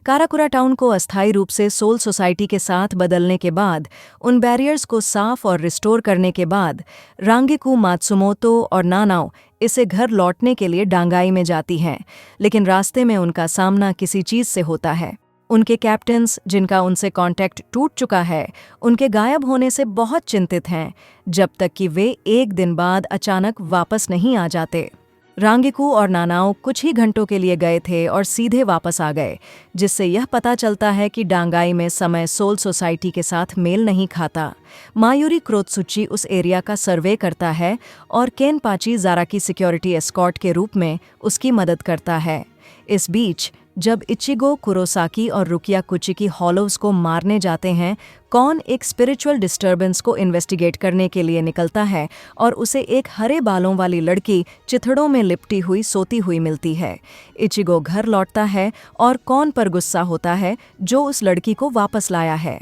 काराकुरा town को अस्थायी रूप से सोल सोसाइटी के साथ बदलने के बाद, उन बैरियर्स को साफ और रिस्टोर करने के बाद, रांगिकू, मात्सुमोतो और नानाओ इसे घर लौटने के लिए डांगाई में जाती हैं, लेकिन रास्ते में उनका सामना किसी चीज़ से होता है। उनके कैप्टन्स, जिनका उनसे कांटेक्ट टूट चुका है, उनके गायब होने से बहुत चिंतित हैं, जब तक कि वे एक दिन बाद अचानक वापस नहीं आ जाते। रांगिकू और नानाओ कुछ ही घंटों के लिए गए थे और सीधे वापस आ गए, जिससे यह पता चलता है कि डांगाई में समय सोल सोसाइटी के साथ मेल नहीं खाता। मायूरी क्रोत्सुची उस एरिया का सर्वे करता है और केनपाची ज़ारा की सिक्योरिटी एस्कॉर्ट के रूप में उसकी मदद करता है। इस बीच जब इचिगो, कुरोसाकी और रुकिया कुचिकी हॉलोव्स को मारने जाते हैं, कॉन एक स्पिरिचुअल डिस्टर्बेंस को इन्वेस्टिगेट करने के लिए निकलता है और उसे एक हरे बालों वाली लड़की चिथड़ों में लिपटी हुई सोती हुई मिलती है। इचिगो घर लौटता है और कॉन पर गुस्सा होता है, जो उस लड़की को वापस लाया है।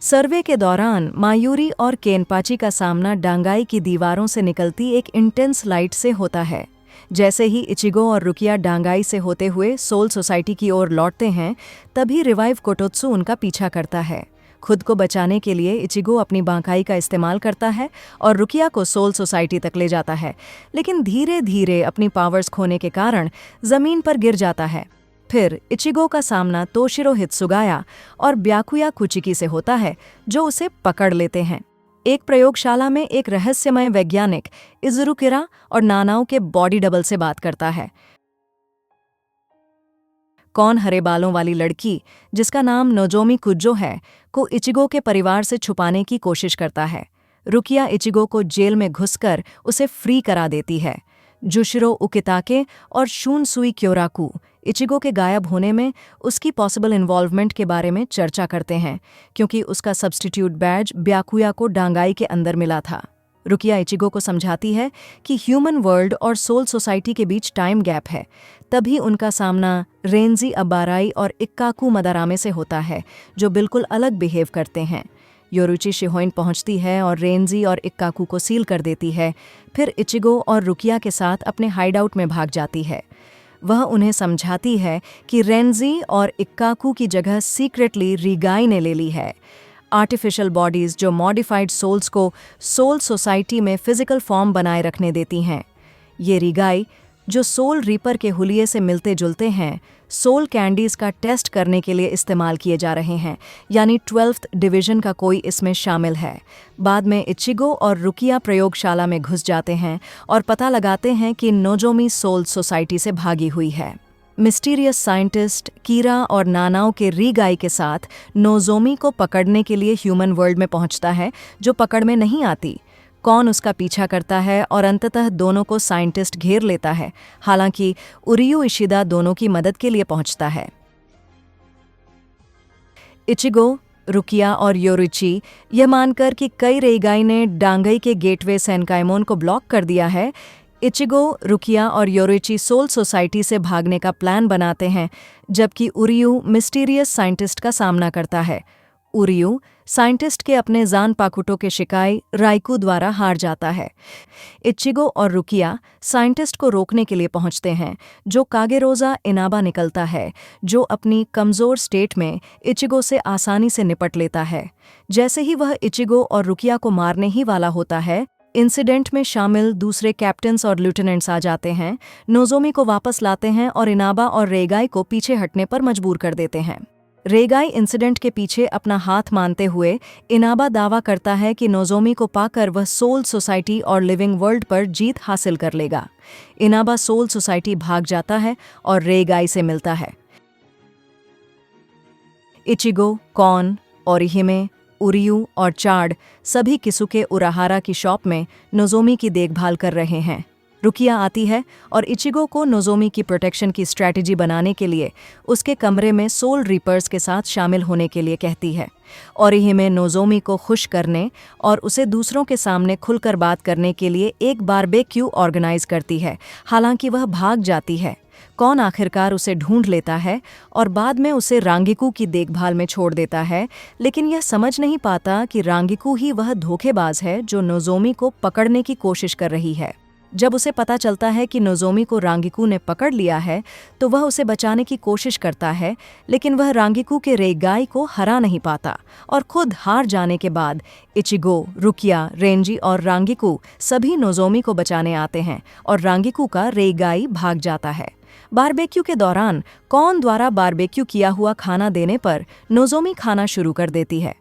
सर्वे के दौरान मायूरी और केनपाची का सामना डांगाई की दीवारों से निकलती एक इंटेंस लाइट से होता है। जैसे ही इचिगो और रुकिया डांगाई से होते हुए सोल सोसाइटी की ओर लौटते हैं, तभी रिवाइव कोटोत्सु उनका पीछा करता है। खुद को बचाने के लिए इचिगो अपनी बांकाई का इस्तेमाल करता है और रुकिया को सोल सोसाइटी तक ले जाता है, लेकिन धीरे धीरे अपनी पावर्स खोने के कारण ज़मीन पर गिर जाता है। फिर इचिगो का सामना तोशिरो हित्सुगाया और ब्याकुया कुचिकी से होता है, जो उसे पकड़ लेते हैं। एक प्रयोगशाला में एक रहस्यमय वैज्ञानिक इजुरुकिरा और नानाओ के बॉडी डबल से बात करता है। कौन हरे बालों वाली लड़की, जिसका नाम नोजोमी कुज्जो है, को इचिगो के परिवार से छुपाने की कोशिश करता है। रुकिया इचिगो को जेल में घुसकर उसे फ्री करा देती है। जुशिरो उकिताके और शूनसुई क्योराकू इचिगो के गायब होने में उसकी पॉसिबल इन्वॉल्वमेंट के बारे में चर्चा करते हैं, क्योंकि उसका सब्स्टिट्यूट बैज ब्याकुया को डांगाई के अंदर मिला था। रुकिया इचिगो को समझाती है कि ह्यूमन वर्ल्ड और सोल सोसाइटी के बीच टाइम गैप है। तभी उनका सामना रेंजी अबाराई और इक्काकू मदारामे से होता है, जो बिल्कुल अलग बिहेव करते हैं। योरुची शिहोइन पहुंचती है और रेंजी और इक्काकू को सील कर देती है। फिर इचिगो और रुकिया के साथ अपने हाइडआउट में भाग जाती है। वह उन्हें समझाती है कि रेंजी और इक्काकू की जगह सीक्रेटली रीगाई ने ले ली है। आर्टिफिशियल बॉडीज़ जो मॉडिफाइड सोल्स को सोल सोसाइटी में फिजिकल फॉर्म बनाए रखने देती हैं। ये रीगाई, जो सोल रीपर के हुलिये से मिलते जुलते हैं, सोल कैंडीज़ का टेस्ट करने के लिए इस्तेमाल किए जा रहे हैं, यानी 12th डिवीज़न का कोई इसमें शामिल है। बाद में इचिगो और रुकिया प्रयोगशाला में घुस जाते हैं और पता लगाते हैं कि नोजोमी सोल सोसाइटी से भागी हुई है। मिस्टीरियस साइंटिस्ट कीरा और नानाओ के रीगाई के साथ नोजोमी को पकड़ने के लिए ह्यूमन वर्ल्ड में पहुंचता है, जो पकड़ में नहीं आती। कौन उसका पीछा करता है और अंततः दोनों को साइंटिस्ट घेर लेता है, हालांकि उरियू इशिदा दोनों की मदद के लिए पहुंचता है। इचिगो, रुकिया और योरुची यह मानकर कि कई रीगाई ने डांगई के गेटवे सेनकाइमोन को ब्लॉक कर दिया है, इचिगो, रुकिया और योरुची सोल सोसाइटी से भागने का प्लान बनाते हैं, जबकि उरियू मिस्टीरियस साइंटिस्ट का सामना करता है। उरियू साइंटिस्ट के अपने जान पाकुटो के शिकाई राइकू द्वारा हार जाता है। इचिगो और रुकिया साइंटिस्ट को रोकने के लिए पहुंचते हैं, जो कागेरोजा इनाबा निकलता है, जो अपनी कमज़ोर स्टेट में इचिगो से आसानी से निपट लेता है। जैसे ही वह इचिगो और रुकिया को मारने ही वाला होता है, इंसिडेंट में शामिल दूसरे कैप्टन्स और लेफ्टिनेंट्स आ जाते हैं, नोजोमी को वापस लाते हैं और इनाबा और रेगाई को पीछे हटने पर मजबूर कर देते हैं। रेगाई इंसिडेंट के पीछे अपना हाथ मानते हुए इनाबा दावा करता है कि नोजोमी को पाकर वह सोल सोसाइटी और लिविंग वर्ल्ड पर जीत हासिल कर लेगा। इनाबा सोल सोसाइटी भाग जाता है और रेगाई से मिलता है। इचिगो, कॉन, ओरिहिमे, उरियू और चाड सभी किसुके उराहारा की शॉप में नोजोमी की देखभाल कर रहे हैं। रुकिया आती है और इचिगो को नोजोमी की प्रोटेक्शन की स्ट्रैटेजी बनाने के लिए उसके कमरे में सोल रीपर्स के साथ शामिल होने के लिए कहती है। ओरिहिमे नोजोमी को खुश करने और उसे दूसरों के सामने खुलकर बात करने के लिए एक बारबेक्यू ऑर्गेनाइज करती है, हालांकि वह भाग जाती है। कौन आखिरकार उसे ढूंढ लेता है और बाद में उसे रांगिकू की देखभाल में छोड़ देता है, लेकिन यह समझ नहीं पाता कि रांगिकू ही वह धोखेबाज है जो नोजोमी को पकड़ने की कोशिश कर रही है। जब उसे पता चलता है कि नोज़ोमी को रांगिकू ने पकड़ लिया है तो वह उसे बचाने की कोशिश करता है, लेकिन वह रांगिकू के रेगाई को हरा नहीं पाता और खुद हार जाने के बाद इचिगो, रुकिया, रेंजी और रांगिकू सभी नोज़ोमी को बचाने आते हैं और रांगिकू का रेगाई भाग जाता है। बारबेक्यू के दौरान कॉन द्वारा बारबेक्यू किया हुआ खाना देने पर नोज़ोमी खाना शुरू कर देती है।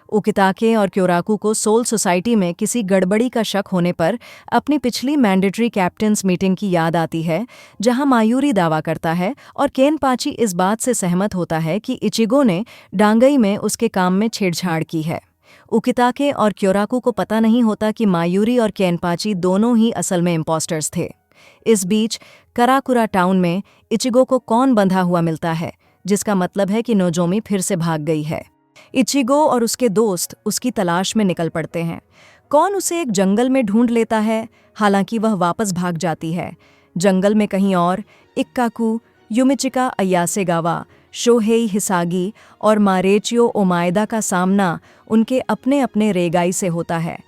उकिताके और क्योराकू को सोल सोसाइटी में किसी गड़बड़ी का शक होने पर अपनी पिछली मैंडेटरी कैप्टन्स मीटिंग की याद आती है, जहां मायूरी दावा करता है और केनपाची इस बात से सहमत होता है कि इचिगो ने डांगई में उसके काम में छेड़छाड़ की है। उकिताके और क्योराकू को पता नहीं होता कि मायूरी और केनपाची दोनों ही असल में इम्पोस्टर्स थे। इस बीच कराकुरा टाउन में इचिगो को कौन बंधा हुआ मिलता है, जिसका मतलब है कि नोज़ोमी फिर से भाग गई है। इचिगो और उसके दोस्त उसकी तलाश में निकल पड़ते हैं। कौन उसे एक जंगल में ढूंढ लेता है, हालांकि वह वापस भाग जाती है। जंगल में कहीं और इक्काकू, युमिचिका अयासेगावा, शोहेई हिसागी और मारेचियो ओमायदा का सामना उनके अपने अपने रेगाई से होता है।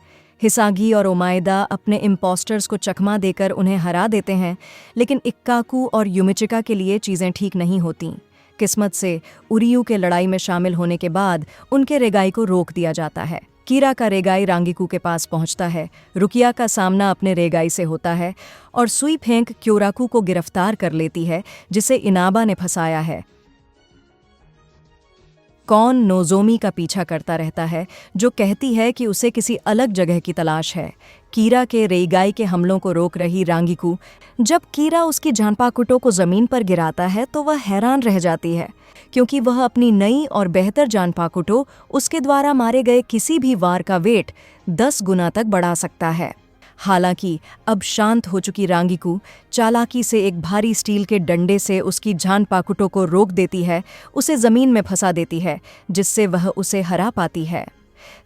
हिसागी और ओमायदा अपने इम्पोस्टर्स को चकमा देकर उन्हें हरा देते हैं, लेकिन इक्काकू और युमिचिका के लिए चीज़ें ठीक नहीं होतीं। किस्मत से उरियू के लड़ाई में शामिल होने के बाद उनके रेगाई को रोक दिया जाता है। कीरा का रेगाई रांगिकू के पास पहुंचता है, रुकिया का सामना अपने रेगाई से होता है और सुई फेंक क्योराकू को गिरफ्तार कर लेती है, जिसे इनाबा ने फंसाया है। कौन नोज़ोमी का पीछा करता रहता है, जो कहती है कि उसे किसी अलग जगह की तलाश है। कीरा के रेगाई के हमलों को रोक रही रांगिकू जब कीरा उसकी जानपाकुटो को ज़मीन पर गिराता है तो वह हैरान रह जाती है, क्योंकि वह अपनी नई और बेहतर जानपाकुटो उसके द्वारा मारे गए किसी भी वार का वेट 10 गुना तक बढ़ा सकता है। हालांकि अब शांत हो चुकी रांगिकू चालाकी से एक भारी स्टील के डंडे से उसकी जानपाकुटो को रोक देती है, उसे ज़मीन में फंसा देती है, जिससे वह उसे हरा पाती है।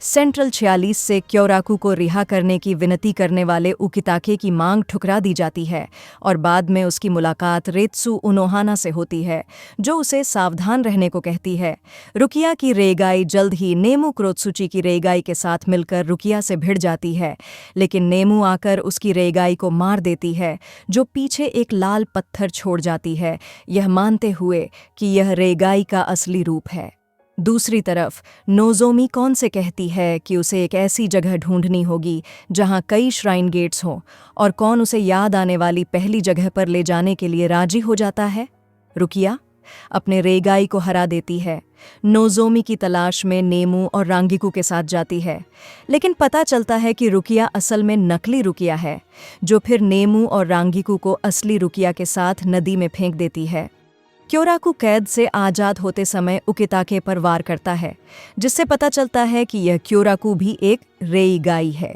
सेंट्रल 46 से क्योराकू को रिहा करने की विनती करने वाले उकिताके की मांग ठुकरा दी जाती है और बाद में उसकी मुलाकात रेत्सु उनोहाना से होती है, जो उसे सावधान रहने को कहती है। रुकिया की रेगाई जल्द ही नेमू क्रोत्सुची की रेगाई के साथ मिलकर रुकिया से भिड़ जाती है, लेकिन नेमू आकर उसकी रेगाई को मार देती है, जो पीछे एक लाल पत्थर छोड़ जाती है, यह मानते हुए कि यह रेगाई का असली रूप है। दूसरी तरफ नोज़ोमी कौन से कहती है कि उसे एक ऐसी जगह ढूंढनी होगी जहां कई श्राइन गेट्स हों, और कौन उसे याद आने वाली पहली जगह पर ले जाने के लिए राजी हो जाता है। रुकिया अपने रेगाई को हरा देती है, नोज़ोमी की तलाश में नेमू और रांगिकू के साथ जाती है, लेकिन पता चलता है कि रुकिया असल में नकली रुकिया है, जो फिर नेमू और रांगिकू को असली रुकिया के साथ नदी में फेंक देती है। क्योराकू कैद से आज़ाद होते समय उकिताके पर वार करता है, जिससे पता चलता है कि यह क्योराकू भी एक रेईगाई है।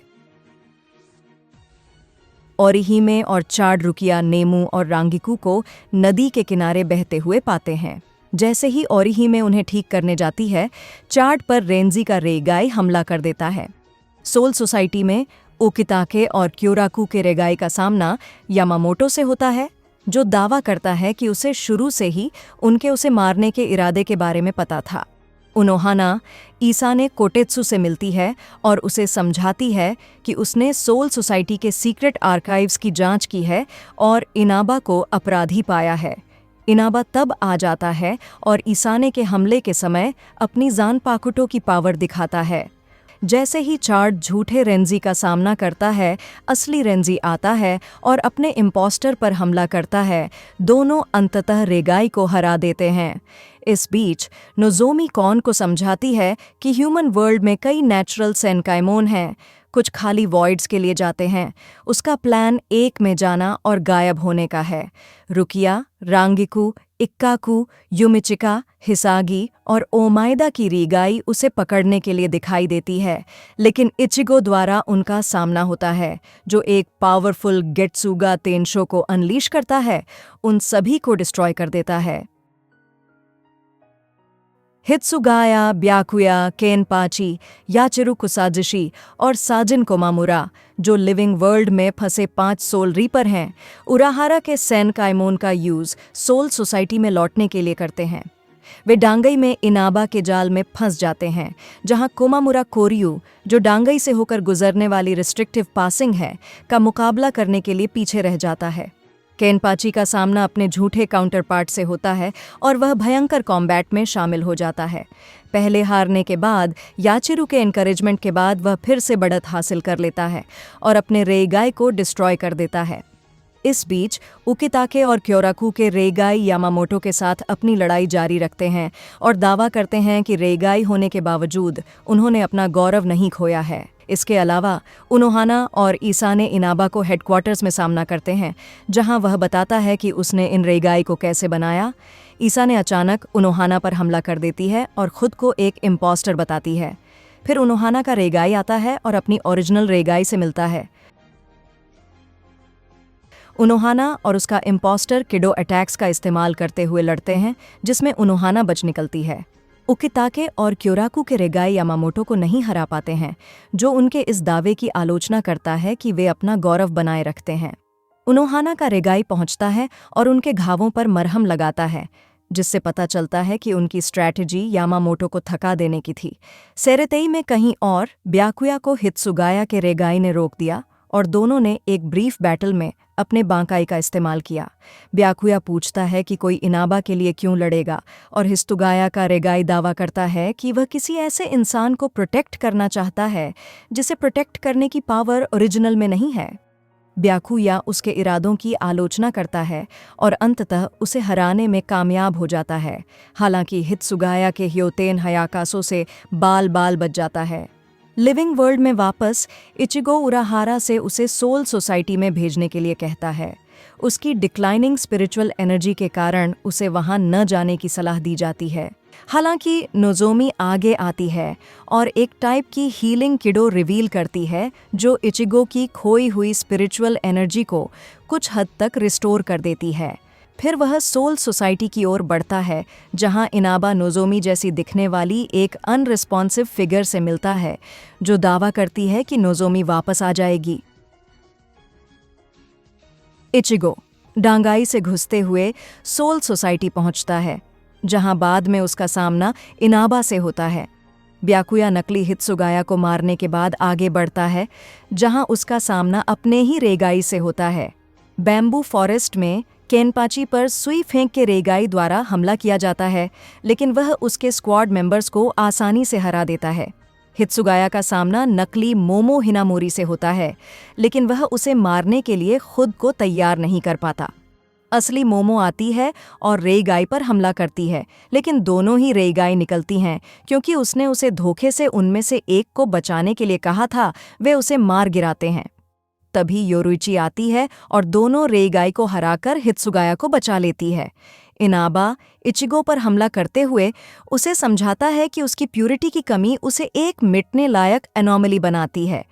ओरिहिमे और चाड रुकिया नेमू और रांगिकू को नदी के किनारे बहते हुए पाते हैं। जैसे ही ओरिहिमे उन्हें ठीक करने जाती है, चाड पर रेंजी का रेगाई हमला कर देता है। सोल सोसाइटी में उकिताके और क्योराकू के रेगाई का सामना यामामोटो से होता है, जो दावा करता है कि उसे शुरू से ही उसे मारने के इरादे के बारे में पता था। उनोहाना ईसाने कोटेत्सु से मिलती है और उसे समझाती है कि उसने सोल सोसाइटी के सीक्रेट आर्काइव्स की जांच की है और इनाबा को अपराधी पाया है। इनाबा तब आ जाता है और ईसाने के हमले के समय अपनी जानपाकुटो की पावर दिखाता है। जैसे ही चाड झूठे रेंजी का सामना करता है, असली रेंजी आता है और अपने इम्पोस्टर पर हमला करता है। दोनों अंततः रेगाई को हरा देते हैं। इस बीच नोज़ोमी कॉन को समझाती है कि ह्यूमन वर्ल्ड में कई नेचुरल सेनकाइमोन हैं, कुछ खाली वॉइड्स के लिए जाते हैं। उसका प्लान एक में जाना और गायब होने का है। रुकिया, रांगिकू, इक्काकू, युमिचिका, हिसागी और ओमायदा की रीगाई उसे पकड़ने के लिए दिखाई देती है, लेकिन इचिगो द्वारा उनका सामना होता है, जो एक पावरफुल गेट्सुगा तेंशो को अनलीश करता है, उन सभी को डिस्ट्रॉय कर देता है। हित्सुगाया, ब्याकुया, केनपाची, याचिरू कुसाजिशी और साजिन कोमामुरा, जो लिविंग वर्ल्ड में फंसे 5 सोल रीपर हैं, उराहारा के सेनकाइमोन का यूज़ सोल सोसाइटी में लौटने के लिए करते हैं। वे डांगई में इनाबा के जाल में फंस जाते हैं, जहां कोमामुरा कोरियू, जो डांगई से होकर गुजरने वाली रिस्ट्रिक्टिव पासिंग है, का मुकाबला करने के लिए पीछे रह जाता है। केनपाची का सामना अपने झूठे काउंटरपार्ट से होता है और वह भयंकर कॉम्बैट में शामिल हो जाता है। पहले हारने के बाद याचिरू के एनकरेजमेंट के बाद वह फिर से बढ़त हासिल कर लेता है और अपने रेगाई को डिस्ट्रॉय कर देता है। इस बीच उकिताके और क्योराकू के रेगाई यामामोटो के साथ अपनी लड़ाई जारी रखते हैं और दावा करते हैं कि रेगाई होने के बावजूद उन्होंने अपना गौरव नहीं खोया है। इसके अलावा उनोहाना और ईसाने इनाबा को हेडक्वार्टर्स में सामना करते हैं, जहां वह बताता है कि उसने इन रेगाई को कैसे बनाया। ईसा ने अचानक उनोहाना पर हमला कर देती है और खुद को एक इम्पोस्टर बताती है। फिर उनोहाना का रेगाई आता है और अपनी ओरिजिनल रेगाई से मिलता है। उनोहाना और उसका इम्पोस्टर किडो अटैक्स का इस्तेमाल करते हुए लड़ते हैं, जिसमें उनोहाना बच निकलती है। उकिताके और क्योराकू के रेगाई यामामोटो को नहीं हरा पाते हैं, जो उनके इस दावे की आलोचना करता है कि वे अपना गौरव बनाए रखते हैं। उनोहाना का रेगाई पहुंचता है और उनके घावों पर मरहम लगाता है, जिससे पता चलता है कि उनकी स्ट्रैटेजी यामामोटो को थका देने की थी। सेरेतेई में कहीं और ब्याकुया को हित्सुगाया के रेगाई ने रोक दिया और दोनों ने एक ब्रीफ बैटल में अपने बांकाई का इस्तेमाल किया। ब्याकुया पूछता है कि कोई इनाबा के लिए क्यों लड़ेगा, और हित्सुगाया का रेगाई दावा करता है कि वह किसी ऐसे इंसान को प्रोटेक्ट करना चाहता है जिसे प्रोटेक्ट करने की पावर ओरिजिनल में नहीं है। ब्याकुया उसके इरादों की आलोचना करता है और अंततः उसे हराने में कामयाब हो जाता है। हालांकि हित्सुगाया के ह्योतेन हयाकासो से बाल बाल बच जाता है। लिविंग वर्ल्ड में वापस इचिगो उराहारा से उसे सोल सोसाइटी में भेजने के लिए कहता है। उसकी डिक्लाइनिंग स्पिरिचुअल एनर्जी के कारण उसे वहां न जाने की सलाह दी जाती है। हालांकि नोजोमी आगे आती है और एक टाइप की हीलिंग किडो रिवील करती है, जो इचिगो की खोई हुई स्पिरिचुअल एनर्जी को कुछ हद तक रिस्टोर कर देती है। फिर वह सोल सोसाइटी की ओर बढ़ता है, जहां इनाबा नोजोमी जैसी दिखने वाली एक अनरिस्पॉन्सिव फिगर से मिलता है, जो दावा करती है कि नोजोमी वापस आ जाएगी। इचिगो डांगाई से घुसते हुए सोल सोसाइटी पहुंचता है, जहां बाद में उसका सामना इनाबा से होता है। ब्याकुया नकली हित्सुगाया को मारने के बाद आगे बढ़ता है, जहां उसका सामना अपने ही रेगाई से होता है। बैम्बू फॉरेस्ट में केनपाची पर सुई फेंक के रेगाई द्वारा हमला किया जाता है, लेकिन वह उसके स्क्वाड मेंबर्स को आसानी से हरा देता है। हित्सुगाया का सामना नकली मोमो हिनामोरी से होता है, लेकिन वह उसे मारने के लिए खुद को तैयार नहीं कर पाता। असली मोमो आती है और रेगाई पर हमला करती है, लेकिन दोनों ही रेगाई निकलती हैं, क्योंकि उसने उसे धोखे से उनमें से एक को बचाने के लिए कहा था। वे उसे मार गिराते हैं। तभी योरुइची आती है और दोनों रेगाई को हराकर हित्सुगाया को बचा लेती है। इनाबा इचिगो पर हमला करते हुए उसे समझाता है कि उसकी प्यूरिटी की कमी उसे एक मिटने लायक एनोमली बनाती है।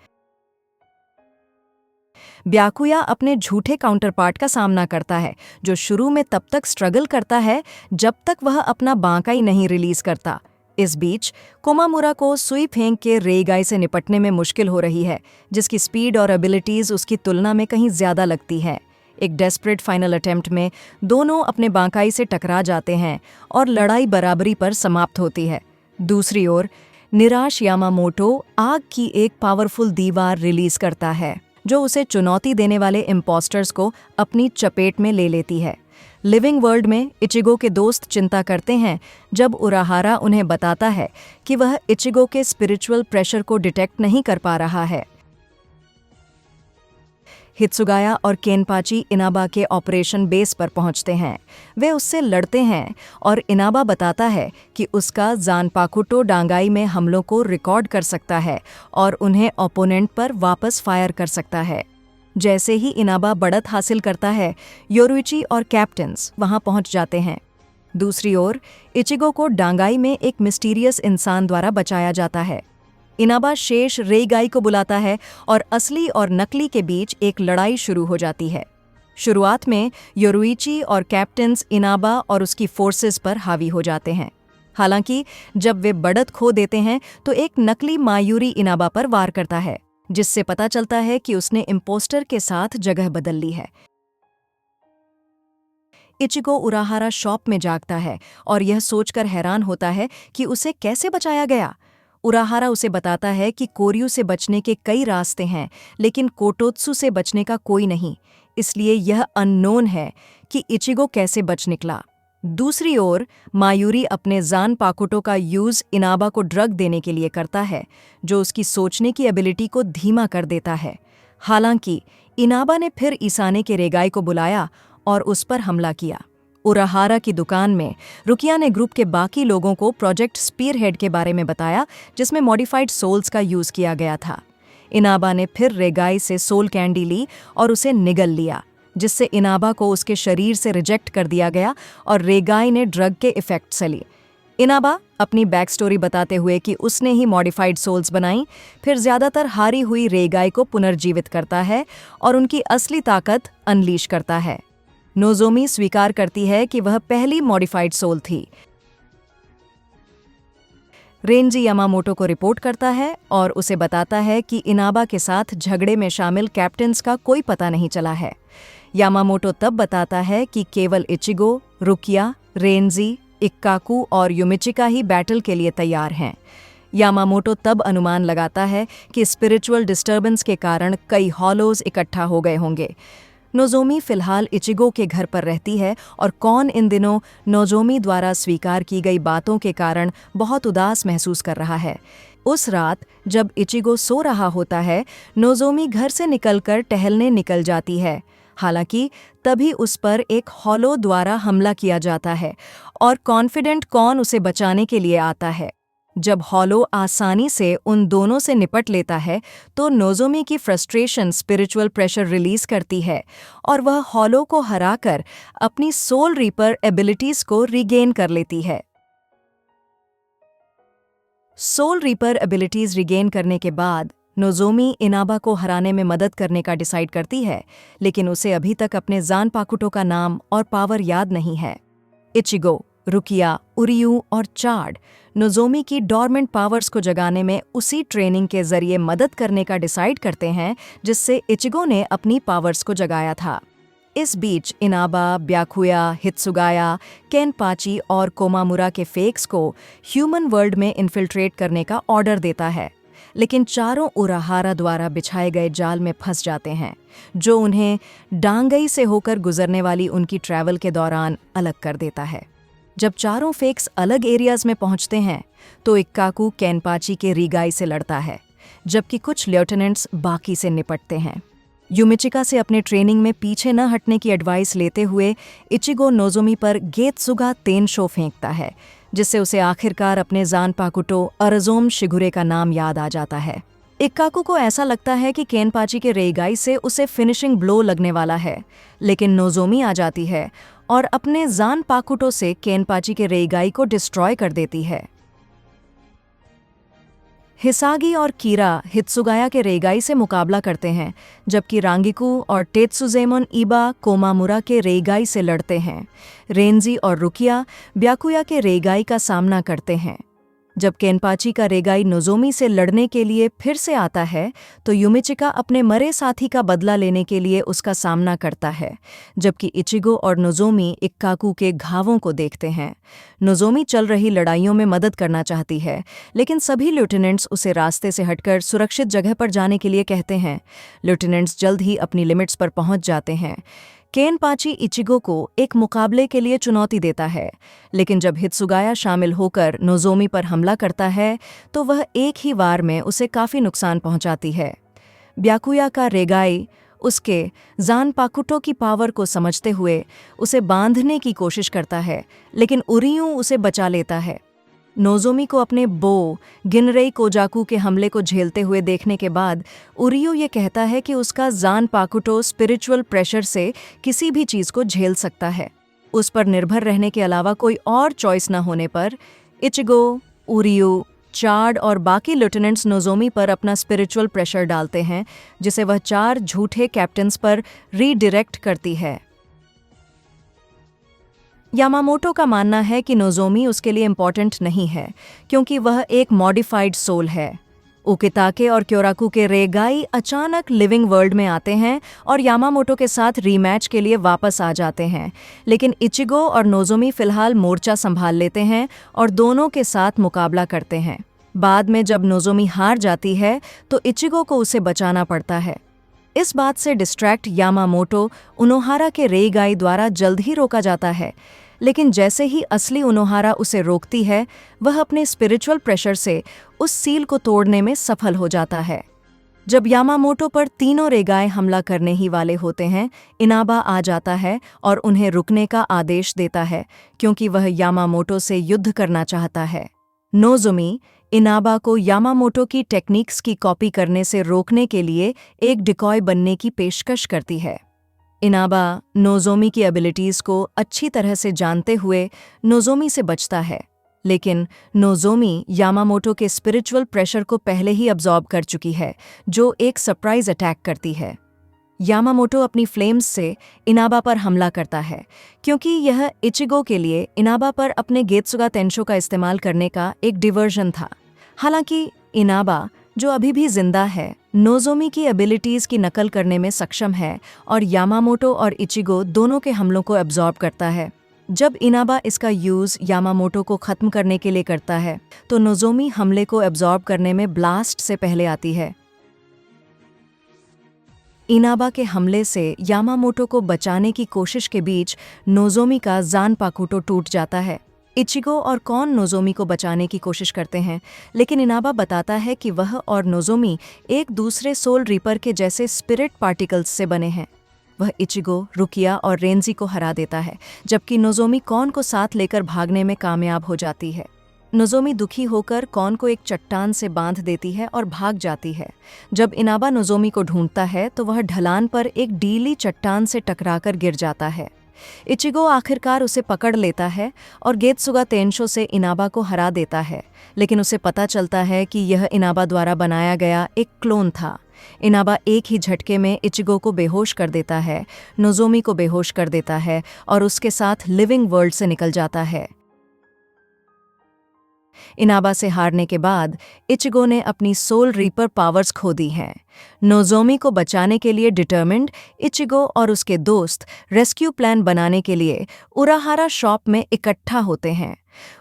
ब्याकुया अपने झूठे काउंटरपार्ट का सामना करता है, जो शुरू में तब तक स्ट्रगल करता है जब तक वह अपना बांकाई नहीं रिलीज करता। इस बीच कोमामुरा को सुई फेंक के रेगाई से निपटने में मुश्किल हो रही है, जिसकी स्पीड और एबिलिटीज उसकी तुलना में कहीं ज्यादा लगती है। एक डेस्परेट फाइनल अटेम्प्ट में दोनों अपने बांकाई से टकरा जाते हैं और लड़ाई बराबरी पर समाप्त होती है। दूसरी ओर निराश यामामोटो आग की एक पावरफुल दीवार रिलीज करता है, जो उसे चुनौती देने वाले इम्पोस्टर्स को अपनी चपेट में ले लेती है। लिविंग वर्ल्ड में इचिगो के दोस्त चिंता करते हैं जब उराहारा उन्हें बताता है कि वह इचिगो के स्पिरिचुअल प्रेशर को डिटेक्ट नहीं कर पा रहा है। हित्सुगाया और केनपाची इनाबा के ऑपरेशन बेस पर पहुंचते हैं। वे उससे लड़ते हैं और इनाबा बताता है कि उसका ज़ानपाकुटो डांगाई में हमलों को रिकॉर्ड कर सकता है और उन्हें ओपोनेंट पर वापस फायर कर सकता है। जैसे ही इनाबा बढ़त हासिल करता है, योरुइची और कैप्टन्स वहां पहुंच जाते हैं। दूसरी ओर इचिगो को डांगाई में एक मिस्टीरियस इंसान द्वारा बचाया जाता है। इनाबा शेष रेगाई को बुलाता है और असली और नकली के बीच एक लड़ाई शुरू हो जाती है। शुरुआत में योरुइची और कैप्टन्स इनाबा और उसकी फोर्सेस पर हावी हो जाते हैं। हालांकि जब वे बढ़त खो देते हैं तो एक नकली मायूरी इनाबा पर वार करता है, जिससे पता चलता है कि उसने इम्पोस्टर के साथ जगह बदल ली है। इचिगो उराहारा शॉप में जागता है और यह सोचकर हैरान होता है कि उसे कैसे बचाया गया। उराहारा उसे बताता है कि कोर्यू से बचने के कई रास्ते हैं, लेकिन कोटोत्सु से बचने का कोई नहीं, इसलिए यह अननोन है कि इचिगो कैसे बच निकला। दूसरी ओर मायूरी अपने जान पाकुटो का यूज इनाबा को ड्रग देने के लिए करता है, जो उसकी सोचने की एबिलिटी को धीमा कर देता है। हालांकि इनाबा ने फिर ईसाने के रेगाई को बुलाया और उस पर हमला किया। उराहारा की दुकान में रुकिया ने ग्रुप के बाकी लोगों को प्रोजेक्ट स्पीरहेड के बारे में बताया, जिसमें मॉडिफाइड सोल्स का यूज किया गया था। इनाबा ने फिर रेगाई से सोल कैंडी ली और उसे निगल लिया, जिससे इनाबा को उसके शरीर से रिजेक्ट कर दिया गया और रेगाई ने ड्रग के इफेक्ट से ली। इनाबा अपनी बैक स्टोरी बताते हुए कि उसने ही मॉडिफाइड सोल्स बनाई, फिर ज्यादातर हारी हुई रेगाई को पुनर्जीवित करता है और उनकी असली ताकत अनलीश करता है। नोजोमी स्वीकार करती है कि वह पहली मॉडिफाइड सोल थी। रेंजी यामामोटो को रिपोर्ट करता है और उसे बताता है कि इनाबा के साथ झगड़े में शामिल कैप्टन्स का कोई पता नहीं चला है। यामामोटो तब बताता है कि केवल इचिगो, रुकिया, रेंजी, इक्काकू और युमिचिका ही बैटल के लिए तैयार हैं। यामामोटो तब अनुमान लगाता है कि स्पिरिचुअल डिस्टर्बेंस के कारण कई हॉलोज इकट्ठा हो गए होंगे। नोजोमी फिलहाल इचिगो के घर पर रहती है और कौन इन दिनों नोजोमी द्वारा स्वीकार की गई बातों के कारण बहुत उदास महसूस कर रहा है। उस रात जब इचिगो सो रहा होता है, नोजोमी घर से निकलकर टहलने निकल जाती है। हालांकि तभी उस पर एक हॉलो द्वारा हमला किया जाता है और कॉन्फिडेंट कौन उसे बचाने के लिए आता है। जब हॉलो आसानी से उन दोनों से निपट लेता है तो नोजोमी की फ्रस्ट्रेशन स्पिरिचुअल प्रेशर रिलीज करती है और वह हॉलो को हराकर अपनी सोल रीपर एबिलिटीज को रिगेन कर लेती है। सोल रीपर एबिलिटीज रिगेन करने के बाद नोजोमी इनाबा को हराने में मदद करने का डिसाइड करती है, लेकिन उसे अभी तक अपने जान पाकुटो का नाम और पावर याद नहीं है। इचिगो, रुकिया, उरियू और चार्ड नोजोमी की डॉर्मेंट पावर्स को जगाने में उसी ट्रेनिंग के जरिए मदद करने का डिसाइड करते हैं जिससे इचिगो ने अपनी पावर्स को जगाया था। इस बीच इनाबा, ब्याकुया, हित्सुगाया, केनपाची और कोमामुरा के फेक्स को ह्यूमन वर्ल्ड में इन्फिल्ट्रेट करने का ऑर्डर देता है, लेकिन चारों उराहारा द्वारा बिछाए गए जाल में फंस जाते हैं, जो उन्हें डांगई से होकर गुजरने वाली उनकी ट्रैवल के दौरान अलग कर देता है। जब चारों फेक्स अलग एरियाज में पहुंचते हैं तो इक्काकू केनपाची के रीगाई से लड़ता है, जबकि कुछ लेफ्टिनेंट्स बाकी से निपटते हैं। युमिचिका से अपने ट्रेनिंग में पीछे न हटने की एडवाइस लेते हुए इचिगो नोजोमी पर गेत्सुगा तेनशो फेंकता है, जिससे उसे आखिरकार अपने जान पाकुटो अरजोम शिगुरे का नाम याद आ जाता है। इक्काकू को ऐसा लगता है कि केनपाची के रेगाई से उसे फिनिशिंग ब्लो लगने वाला है, लेकिन नोजोमी आ जाती है और अपने जान पाकुटो से केनपाची के रेगाई को डिस्ट्रॉय कर देती है। हिसागी और कीरा हित्सुगाया के रेगाई से मुकाबला करते हैं, जबकि रांगिकू और टेत्सुजेमोन इबा कोमामुरा के रेगाई से लड़ते हैं। रेंजी और रुकिया ब्याकुया के रेगाई का सामना करते हैं। जब केनपाची का रेगाई नोजोमी से लड़ने के लिए फिर से आता है तो युमिचिका अपने मरे साथी का बदला लेने के लिए उसका सामना करता है, जबकि इचिगो और नोजोमी इक्काकू के घावों को देखते हैं। नोजोमी चल रही लड़ाइयों में मदद करना चाहती है, लेकिन सभी लेफ्टिनेंट्स उसे रास्ते से हटकर सुरक्षित जगह पर जाने के लिए कहते हैं। लेफ्टिनेंट्स जल्द ही अपनी लिमिट्स पर पहुंच जाते हैं। केनपाची इचिगो को एक मुकाबले के लिए चुनौती देता है, लेकिन जब हित्सुगाया शामिल होकर नोजोमी पर हमला करता है तो वह एक ही वार में उसे काफ़ी नुकसान पहुंचाती है। ब्याकुया का रेगाई उसके जान पाकुटो की पावर को समझते हुए उसे बांधने की कोशिश करता है, लेकिन उरियू उसे बचा लेता है। नोजोमी को अपने बो गिनरेई कोजाकू के हमले को झेलते हुए देखने के बाद उरियू ये कहता है कि उसका जान पाकुटो स्पिरिचुअल प्रेशर से किसी भी चीज़ को झेल सकता है। उस पर निर्भर रहने के अलावा कोई और चॉइस न होने पर इचिगो, उरियू, चार्ड और बाकी लेफ्टिनेंट्स नोजोमी पर अपना स्पिरिचुअल प्रेशर डालते हैं, जिसे वह 4 झूठे कैप्टन्स पर रीडायरेक्ट करती है। यामामोटो का मानना है कि नोजोमी उसके लिए इम्पॉर्टेंट नहीं है, क्योंकि वह एक मॉडिफाइड सोल है। उकिताके और क्योराकू के रेगाई अचानक लिविंग वर्ल्ड में आते हैं और यामामोटो के साथ रीमैच के लिए वापस आ जाते हैं, लेकिन इचिगो और नोजोमी फिलहाल मोर्चा संभाल लेते हैं और दोनों के साथ मुकाबला करते हैं। बाद में जब नोजोमी हार जाती है तो इचिगो को उसे बचाना पड़ता है। इस बात से डिस्ट्रैक्ट यामामोटो उनोहारा के रेगाई द्वारा जल्द ही रोका जाता है, लेकिन जैसे ही असली उनोहारा उसे रोकती है, वह अपने स्पिरिचुअल प्रेशर से उस सील को तोड़ने में सफल हो जाता है। जब यामामोटो पर तीनों रेगाए हमला करने ही वाले होते हैं, इनाबा आ जाता है और उन्हें रुकने का आदेश देता है, क्योंकि वह यामामोटो से युद्ध करना चाहता है। नोजोमी इनाबा को यामामोटो की टेक्निक्स की कॉपी करने से रोकने के लिए एक डिकॉय बनने की पेशकश करती है। इनाबा नोजोमी की एबिलिटीज़ को अच्छी तरह से जानते हुए नोजोमी से बचता है, लेकिन नोजोमी यामामोटो के स्पिरिचुअल प्रेशर को पहले ही अब्जॉर्ब कर चुकी है, जो एक सरप्राइज अटैक करती है। यामामोटो अपनी फ्लेम्स से इनाबा पर हमला करता है, क्योंकि यह इचिगो के लिए इनाबा पर अपने गेत्सुगा तेंशो का इस्तेमाल करने का एक डिवर्जन था। हालांकि इनाबा, जो अभी भी जिंदा है, नोजोमी की एबिलिटीज़ की नकल करने में सक्षम है और यामामोटो और इचिगो दोनों के हमलों को एब्जॉर्ब करता है। जब इनाबा इसका यूज़ यामामोटो को ख़त्म करने के लिए करता है, तो नोजोमी हमले को एब्जॉर्ब करने में ब्लास्ट से पहले आती है। इनाबा के हमले से यामामोटो को बचाने की कोशिश के बीच नोजोमी का ज़ानपाकुटो टूट जाता है। इचिगो और कॉन नोजोमी को बचाने की कोशिश करते हैं, लेकिन इनाबा बताता है कि वह और नोजोमी एक दूसरे सोल रीपर के जैसे स्पिरिट पार्टिकल्स से बने हैं। वह इचिगो, रुकिया और रेंजी को हरा देता है, जबकि नोजोमी कॉन को साथ लेकर भागने में कामयाब हो जाती है। नोजोमी दुखी होकर कॉन को एक चट्टान से बांध देती है और भाग जाती है। जब इनाबा नोजोमी को ढूंढता है तो वह ढलान पर एक डीली चट्टान से टकराकर गिर जाता है। इचिगो आखिरकार उसे पकड़ लेता है और गेत्सुगा तेंशो से इनाबा को हरा देता है, लेकिन उसे पता चलता है कि यह इनाबा द्वारा बनाया गया एक क्लोन था। इनाबा एक ही झटके में इचिगो को बेहोश कर देता है, नोजोमी को बेहोश कर देता है और उसके साथ लिविंग वर्ल्ड से निकल जाता है। इनाबा से हारने के बाद इचिगो ने अपनी सोल रीपर पावर्स खो दी हैं। नोजोमी को बचाने के लिए डिटर्मिन्ड इचिगो और उसके दोस्त रेस्क्यू प्लान बनाने के लिए उराहारा शॉप में इकट्ठा होते हैं।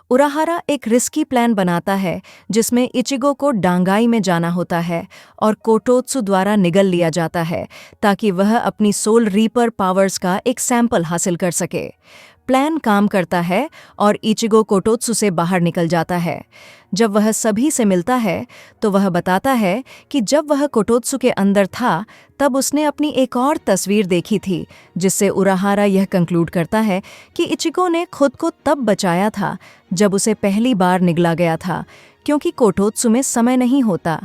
उराहारा एक रिस्की प्लान बनाता है, जिसमें इचिगो को डांगाई में जाना होता है और कोटोत्सु द्वारा निगल लिया जाता है, ताकि वह अपनी सोल रीपर पावर्स का एक सैंपल हासिल कर सके। प्लान काम करता है और इचिगो कोटोत्सु से बाहर निकल जाता है। जब वह सभी से मिलता है तो वह बताता है कि जब वह कोटोत्सु के अंदर था तब उसने अपनी एक और तस्वीर देखी थी, जिससे उराहारा यह कंक्लूड करता है कि इचिगो ने खुद को तब बचाया था जब उसे पहली बार निगला गया था, क्योंकि कोटोत्सु में समय नहीं होता।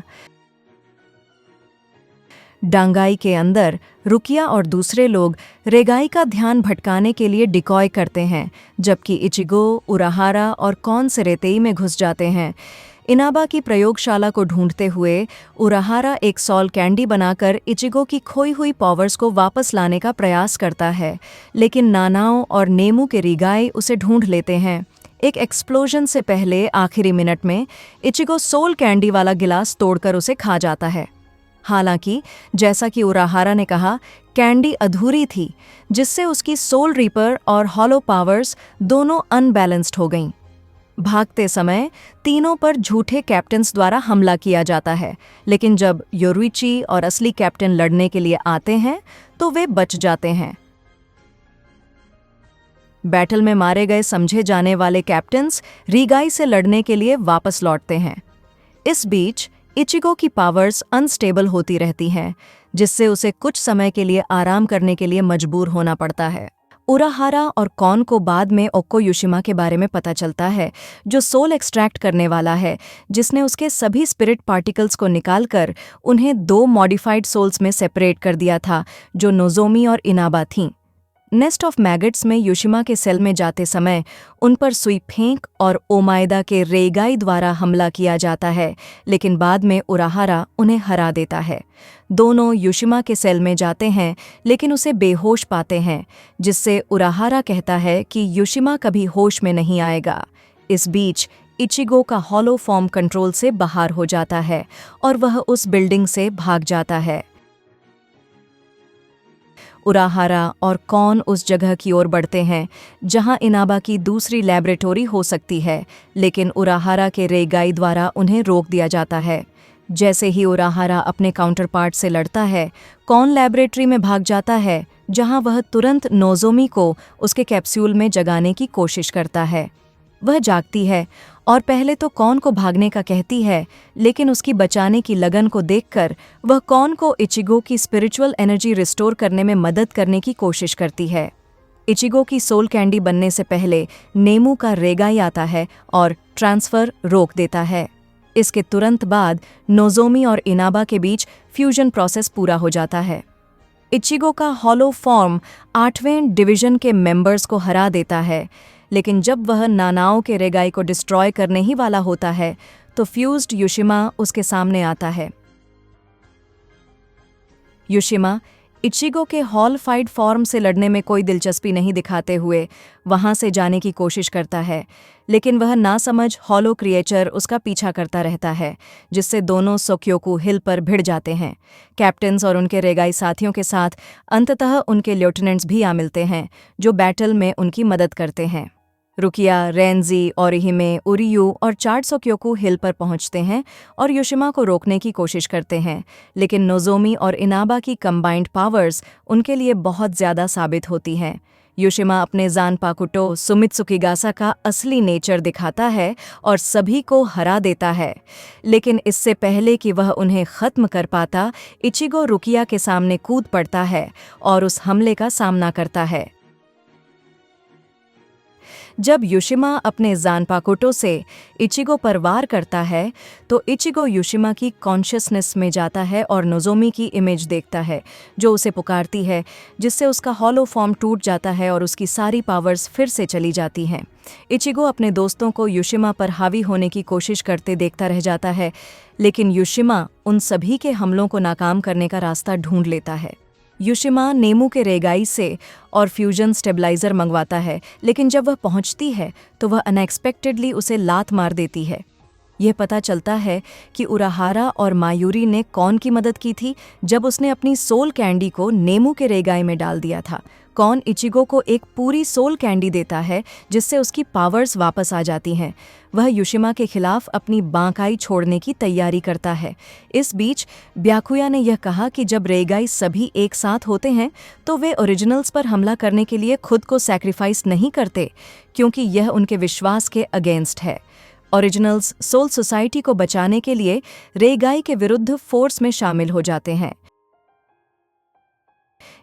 डांगाई के अंदर रुकिया और दूसरे लोग रेगाई का ध्यान भटकाने के लिए डिकॉय करते हैं, जबकि इचिगो, उराहारा और कॉन सेरेतेई में घुस जाते हैं। इनाबा की प्रयोगशाला को ढूंढते हुए उराहारा एक सॉल कैंडी बनाकर इचिगो की खोई हुई पावर्स को वापस लाने का प्रयास करता है, लेकिन नानाओ और नेमू के रिगाई उसे ढूंढ लेते हैं। एक एक्सप्लोजन से पहले आखिरी मिनट में इचिगो सोल कैंडी वाला गिलास तोड़कर उसे खा जाता है। हालांकि जैसा कि उराहारा ने कहा, कैंडी अधूरी थी, जिससे उसकी सोल रीपर और हॉलो पावर्स दोनों अनबैलेंस्ड हो गईं। भागते समय तीनों पर झूठे कैप्टन्स द्वारा हमला किया जाता है, लेकिन जब योरुइची और असली कैप्टन लड़ने के लिए आते हैं तो वे बच जाते हैं। बैटल में मारे गए समझे जाने वाले कैप्टन्स रीगाई से लड़ने के लिए वापस लौटते हैं। इस बीच इचिगो की पावर्स अनस्टेबल होती रहती हैं, जिससे उसे कुछ समय के लिए आराम करने के लिए मजबूर होना पड़ता है। उराहारा और कॉन को बाद में ओक्को युशिमा के बारे में पता चलता है, जो सोल एक्सट्रैक्ट करने वाला है, जिसने उसके सभी स्पिरिट पार्टिकल्स को निकालकर उन्हें 2 मॉडिफाइड सोल्स में सेपरेट कर दिया था, जो नोजोमी और इनाबा थीं। नेस्ट ऑफ मैगट्स में युशिमा के सेल में जाते समय उन पर सुई फेंक और ओमायदा के रेगाई द्वारा हमला किया जाता है, लेकिन बाद में उराहारा उन्हें हरा देता है। दोनों युशिमा के सेल में जाते हैं, लेकिन उसे बेहोश पाते हैं, जिससे उराहारा कहता है कि युशिमा कभी होश में नहीं आएगा। इस बीच इचिगो का हॉलो फॉर्म कंट्रोल से बाहर हो जाता है और वह उस बिल्डिंग से भाग जाता है। उराहारा और कॉन उस जगह की ओर बढ़ते हैं जहां इनाबा की दूसरी लैबोरेटरी हो सकती है, लेकिन उराहारा के रेगाई द्वारा उन्हें रोक दिया जाता है। जैसे ही उराहारा अपने काउंटरपार्ट से लड़ता है, कॉन लैबोरेटरी में भाग जाता है, जहां वह तुरंत नोजोमी को उसके कैप्सूल में जगाने की कोशिश करता है। वह जागती है और पहले तो कॉन को भागने का कहती है, लेकिन उसकी बचाने की लगन को देखकर वह कॉन को इचिगो की स्पिरिचुअल एनर्जी रिस्टोर करने में मदद करने की कोशिश करती है। इचिगो की सोल कैंडी बनने से पहले नेमू का रेगाई आता है और ट्रांसफर रोक देता है। इसके तुरंत बाद नोजोमी और इनाबा के बीच फ्यूजन प्रोसेस पूरा हो जाता है। इचिगो का हॉलो फॉर्म 8वें डिवीजन के मेंबर्स को हरा देता है, लेकिन जब वह नानाओ के रेगाई को डिस्ट्रॉय करने ही वाला होता है तो फ्यूज्ड युशिमा उसके सामने आता है। युशिमा इचिगो के हॉल-फाइड फॉर्म से लड़ने में कोई दिलचस्पी नहीं दिखाते हुए वहां से जाने की कोशिश करता है, लेकिन वह नासमझ हॉलो क्रिएचर उसका पीछा करता रहता है, जिससे दोनों सोक्योकू हिल पर भिड़ जाते हैं। कैप्टन्स और उनके रेगाई साथियों के साथ अंततः उनके लेफ्टिनेंट्स भी आ मिलते हैं, जो बैटल में उनकी मदद करते हैं। रुकिया, रेंजी, ओरिहिमे, उरियू और 4 सोक्योकू हिल पर पहुंचते हैं और युशिमा को रोकने की कोशिश करते हैं, लेकिन नोजोमी और इनाबा की कंबाइंड पावर्स उनके लिए बहुत ज़्यादा साबित होती हैं। युशिमा अपने ज़ानपाकुटो सुमित्सुकिगासा का असली नेचर दिखाता है और सभी को हरा देता है, लेकिन इससे पहले कि वह उन्हें ख़त्म कर पाता, इचिगो रुकिया के सामने कूद पड़ता है और उस हमले का सामना करता है। जब युशिमा अपने ज़ानपाकुटो से इचिगो पर वार करता है तो इचिगो युशिमा की कॉन्शियसनेस में जाता है और नोजोमी की इमेज देखता है, जो उसे पुकारती है, जिससे उसका हॉलो फॉर्म टूट जाता है और उसकी सारी पावर्स फिर से चली जाती हैं। इचिगो अपने दोस्तों को युशिमा पर हावी होने की कोशिश करते देखता रह जाता है, लेकिन युशिमा उन सभी के हमलों को नाकाम करने का रास्ता ढूंढ लेता है। युशिमा नेमू के रेगाई से और फ्यूजन स्टेबलाइजर मंगवाता है, लेकिन जब वह पहुंचती है तो वह अनएक्सपेक्टेडली उसे लात मार देती है। यह पता चलता है कि उराहारा और मायूरी ने कॉन की मदद की थी जब उसने अपनी सोल कैंडी को नेमू के रेगाई में डाल दिया था। कॉन इचिगो को एक पूरी सोल कैंडी देता है, जिससे उसकी पावर्स वापस आ जाती हैं। वह युशिमा के खिलाफ अपनी बांकाई छोड़ने की तैयारी करता है। इस बीच ब्याकुया ने यह कहा कि जब रेगाई सभी एक साथ होते हैं तो वे ओरिजिनल्स पर हमला करने के लिए खुद को सैक्रिफाइस नहीं करते, क्योंकि यह उनके विश्वास के अगेंस्ट है। ओरिजिनल्स सोल सोसाइटी को बचाने के लिए रेगाई के विरुद्ध फोर्स में शामिल हो जाते हैं।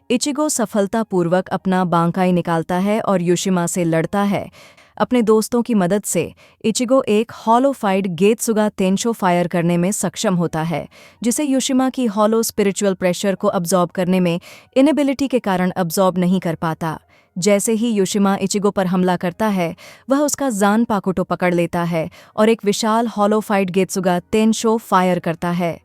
इचिगो सफलतापूर्वक अपना बांकाई निकालता है और युशिमा से लड़ता है। अपने दोस्तों की मदद से इचिगो एक हॉलोफाइड गेत्सुगा तेंशो फायर करने में सक्षम होता है, जिसे युशिमा की हॉलो स्पिरिचुअल प्रेशर को अब्जॉर्ब करने में इनेबिलिटी के कारण अब्जॉर्ब नहीं कर पाता। जैसे ही युशिमा इचिगो पर हमला करता है, वह उसका ज़ानपाकुटो पकड़ लेता है और एक विशाल हॉलोफाइड गेत्सुगा तेंशो फायर करता है।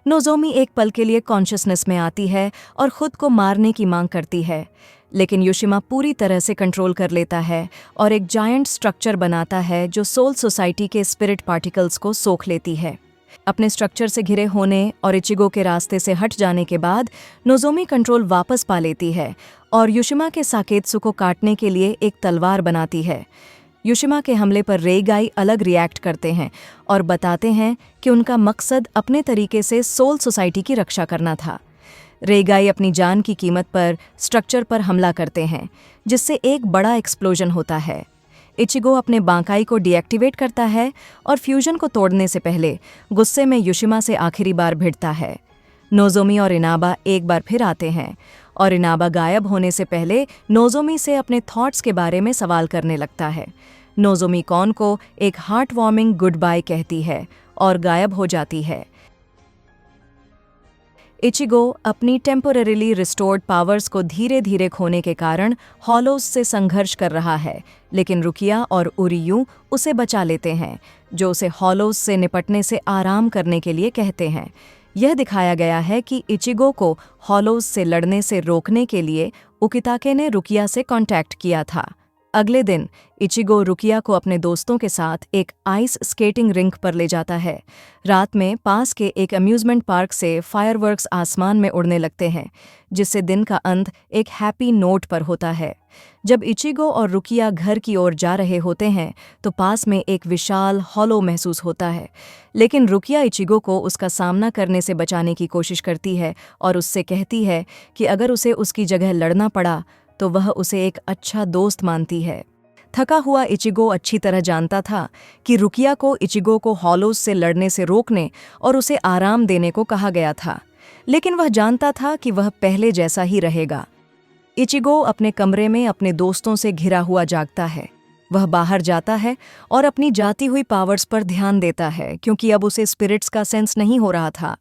नोजोमी एक पल के लिए कॉन्शियसनेस में आती है और खुद को मारने की मांग करती है, लेकिन युशिमा पूरी तरह से कंट्रोल कर लेता है और एक जायंट स्ट्रक्चर बनाता है जो सोल सोसाइटी के स्पिरिट पार्टिकल्स को सोख लेती है। अपने स्ट्रक्चर से घिरे होने और इचिगो के रास्ते से हट जाने के बाद नोजोमी कंट्रोल वापस पा लेती है और युशिमा के साकेत्सु को काटने के लिए एक तलवार बनाती है। युशिमा के हमले पर रेगाई अलग रिएक्ट करते हैं और बताते हैं कि उनका मकसद अपने तरीके से सोल सोसाइटी की रक्षा करना था। रेगाई अपनी जान की कीमत पर स्ट्रक्चर पर हमला करते हैं, जिससे एक बड़ा एक्सप्लोजन होता है। इचिगो अपने बांकाई को डीएक्टिवेट करता है और फ्यूजन को तोड़ने से पहले गुस्से में युशिमा से आखिरी बार भिड़ता है। नोजोमी और इनाबा एक बार फिर आते हैं और इनाबा गायब होने से पहले नोजोमी से अपने थॉट्स के बारे में सवाल करने लगता है। नोजोमी कॉन को एक हार्ट वार्मिंग गुड बाय कहती है और गायब हो जाती है। इचिगो अपनी टेम्पोररीली रिस्टोर्ड पावर्स को धीरे धीरे खोने के कारण हॉलोज से संघर्ष कर रहा है, लेकिन रुकिया और उरियू उसे बचा लेते हैं, जो उसे हॉलोज से निपटने से आराम करने के लिए कहते हैं। यह दिखाया गया है कि इचिगो को हॉलोज से लड़ने से रोकने के लिए उकिताके ने रुकिया से कांटेक्ट किया था। अगले दिन इचिगो रुकिया को अपने दोस्तों के साथ एक आइस स्केटिंग रिंक पर ले जाता है। रात में पास के एक अम्यूज़मेंट पार्क से फायरवर्क्स आसमान में उड़ने लगते हैं, जिससे दिन का अंत एक हैप्पी नोट पर होता है। जब इचिगो और रुकिया घर की ओर जा रहे होते हैं तो पास में एक विशाल हॉलो महसूस होता है, लेकिन रुकिया इचिगो को उसका सामना करने से बचाने की कोशिश करती है और उससे कहती है कि अगर उसे उसकी जगह लड़ना पड़ा तो वह उसे एक अच्छा दोस्त मानती है। थका हुआ इचिगो अच्छी तरह जानता था कि रुकिया को इचिगो को हॉलोज से लड़ने से रोकने और उसे आराम देने को कहा गया था, लेकिन वह जानता था कि वह पहले जैसा ही रहेगा। इचिगो अपने कमरे में अपने दोस्तों से घिरा हुआ जागता है। वह बाहर जाता है और अपनी जाती हुई पावर्स पर ध्यान देता है, क्योंकि अब उसे स्पिरिट्स का सेंस नहीं हो रहा था।